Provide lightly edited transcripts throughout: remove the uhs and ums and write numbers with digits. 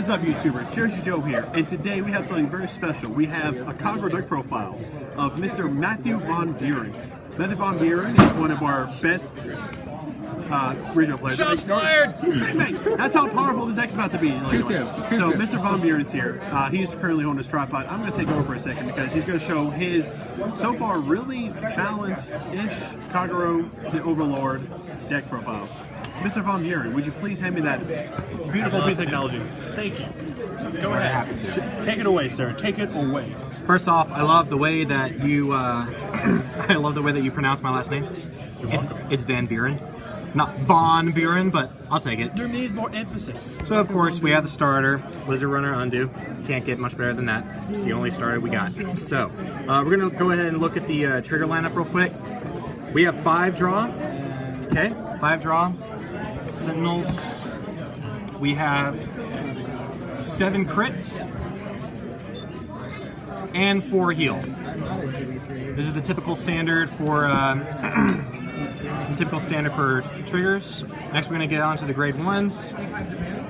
is up, YouTubers? Jersey Joe here, and today we have something very special. We have a Kagero deck profile of Mr. Matthew Von Buren. Matthew Von Buren is one of our best regional players. Shots fired! That's how powerful this deck's about to be. Too soon. So Mr. Von Buren's here. He's currently on his tripod. I'm going to take over for a second because he's going to show his, so far, really balanced-ish Kagero the Overlord deck profile. Mr. Von Buren, would you please hand me that beautiful piece of technology? Thank you. Go ahead. Take it away, sir. Take it away. First off, I love the way that you I love the way that you pronounce my last name. It's Van Buren. Not Von Buren, but I'll take it. There needs more emphasis. So of course we have the starter, Lizard Runner Undo. Can't get much better than that. It's the only starter we got. So we're gonna go ahead and look at the trigger lineup real quick. We have 5 draw. Okay, 5 draw. Sentinels. We have 7 crits and 4 heal. This is the typical standard for triggers. Next, we're going to get on to the grade 1s.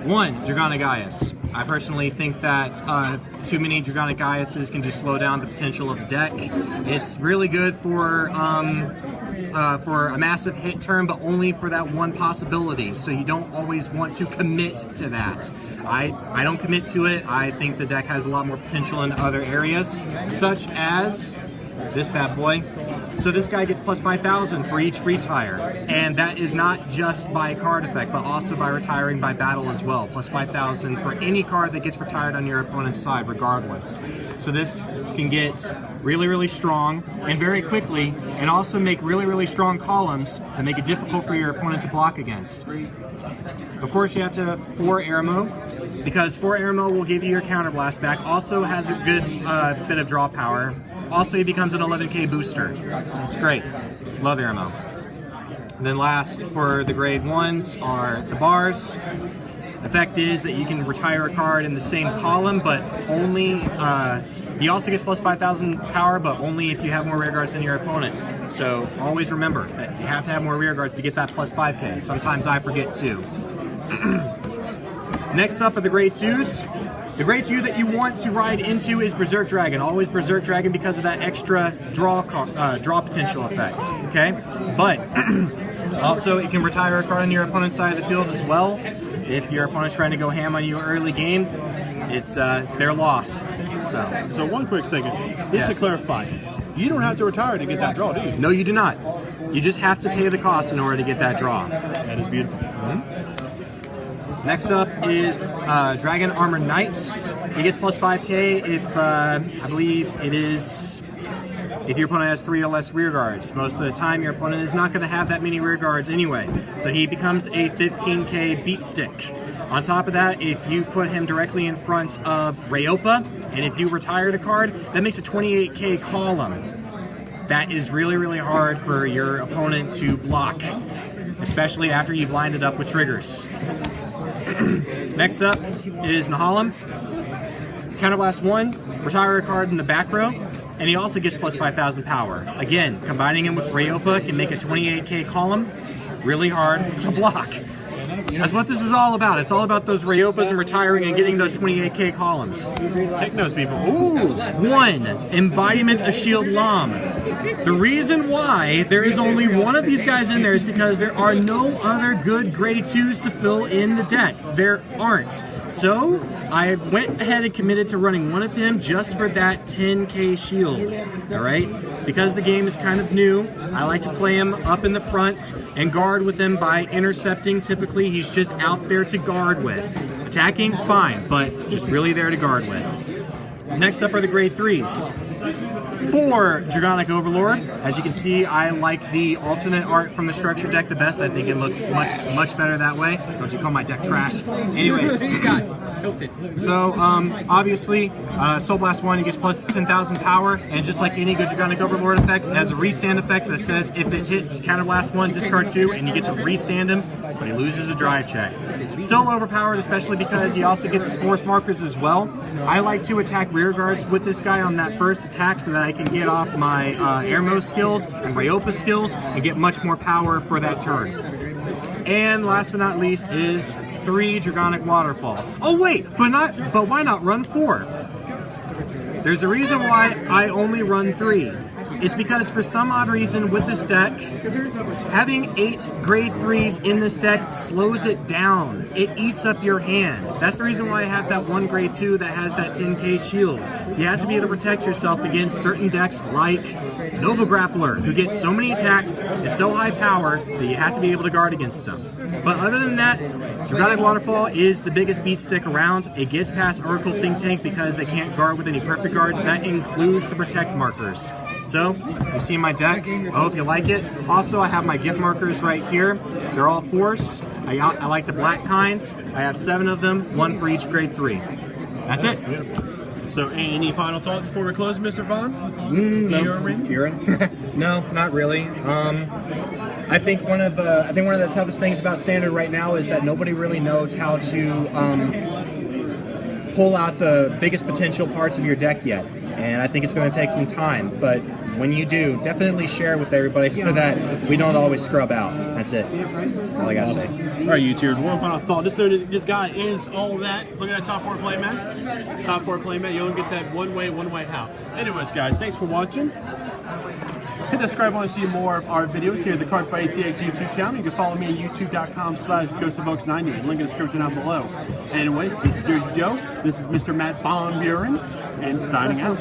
1, Dragonic Gaius. I personally think that too many Dragonic Gaiuses can just slow down the potential of the deck. It's really good for a massive hit turn, but only for that one possibility. So you don't always want to commit to that. I don't commit to it. I think the deck has a lot more potential in other areas, such as this bad boy. So this guy gets plus 5,000 for each retire, and that is not just by card effect, but also by retiring by battle as well. Plus 5,000 for any card that gets retired on your opponent's side, regardless. So this can get really, really strong and very quickly, and also make really, really strong columns that make it difficult for your opponent to block against. Of course, you have to have 4 Airmo, because 4 Airmo will give you your counterblast back. Also has a good bit of draw power. Also, he becomes an 11k booster. It's great. Love Airmo. And then last for the grade 1s are the bars. Effect is that you can retire a card in the same column, but only, he also gets plus 5,000 power, but only if you have more rear guards than your opponent. So always remember that you have to have more rear guards to get that plus 5k. Sometimes I forget too. Next up are the grade 2s. The grade 2 that you want to ride into is Berserk Dragon. Always Berserk Dragon because of that extra draw potential effect. Okay, but also it can retire a card on your opponent's side of the field as well. If your opponent's trying to go ham on you early game, it's their loss. So one quick second, just to clarify, you don't have to retire to get that draw, do you? No, you do not. You just have to pay the cost in order to get that draw. That is beautiful. Next up is Dragon Armor Knight. He gets plus 5k if, I believe it is, if your opponent has 3 or less rear guards. Most of the time your opponent is not going to have that many rear guards anyway. So he becomes a 15k beat stick. On top of that, if you put him directly in front of Rayopa, and if you retired a card, that makes a 28k column. That is really, really hard for your opponent to block, especially after you've lined it up with triggers. Next up is Nahalem. Counterblast 1, retire a card in the back row, and he also gets plus 5,000 power. Again, combining him with Rayopa can make a 28k column really hard to block. That's what this is all about. It's all about those Rayopas and retiring and getting those 28k columns. Take notes, people. Ooh, 1, Embodiment of Shield Lam. The reason why there is only one of these guys in there is because there are no other good grade 2s to fill in the deck. There aren't. So I went ahead and committed to running one of them just for that 10k shield. Alright? Because the game is kind of new, I like to play him up in the front and guard with him by intercepting. Typically, he's just out there to guard with. Attacking, fine, but just really there to guard with. Next up are the grade 3s. 4, Dragonic Overlord. As you can see, I like the alternate art from the structure deck the best. I think it looks much better that way. Don't you call my deck trash? Anyways, so obviously, Soul Blast 1, he gets plus 10,000 power, and just like any good Dragonic Overlord effect, it has a restand effect that says if it hits Counterblast 1, discard 2, and you get to restand him, but he loses a drive check. Still overpowered, especially because he also gets his force markers as well. I like to attack rear guards with this guy on that first attack so that I can get off my Airmo skills and Rayopa skills and get much more power for that turn. And last but not least is 3 Dragonic Waterfall. Oh wait, but why not run 4? There's a reason why I only run 3. It's because for some odd reason with this deck, having 8 grade 3s in this deck slows it down. It eats up your hand. That's the reason why I have that 1 grade 2 that has that 10k shield. You have to be able to protect yourself against certain decks like Nova Grappler, who gets so many attacks and so high power that you have to be able to guard against them. But other than that, Dragonic Waterfall is the biggest beat stick around. It gets past Oracle Think Tank because they can't guard with any perfect guards. That includes the protect markers. So, you see my deck. I hope you like it. Also, I have my gift markers right here. They're all force. I like the black kinds. I have 7 of them, 1 for each grade 3. That's it. So, any final thoughts before we close, Mr. Vaughn? No, not really. I think one of the toughest things about Standard right now is that nobody really knows how to pull out the biggest potential parts of your deck yet. And I think it's going to take some time, but when you do, definitely share with everybody so that we don't always scrub out. That's it. That's all I got to say. All right, YouTubers, one final thought. Just so this guy ends all that. Look at that top 4 playmat. Top 4 playmat. You only get that one way how. Anyways, guys, thanks for watching. Hit the subscribe button to see more of our videos here at the Card Fight ATX YouTube channel. You can follow me at youtube.com/JosephOaks90. Link in the description down below. Anyways, this is Jersey Joe. This is Mr. Matt Von Buren, and signing out.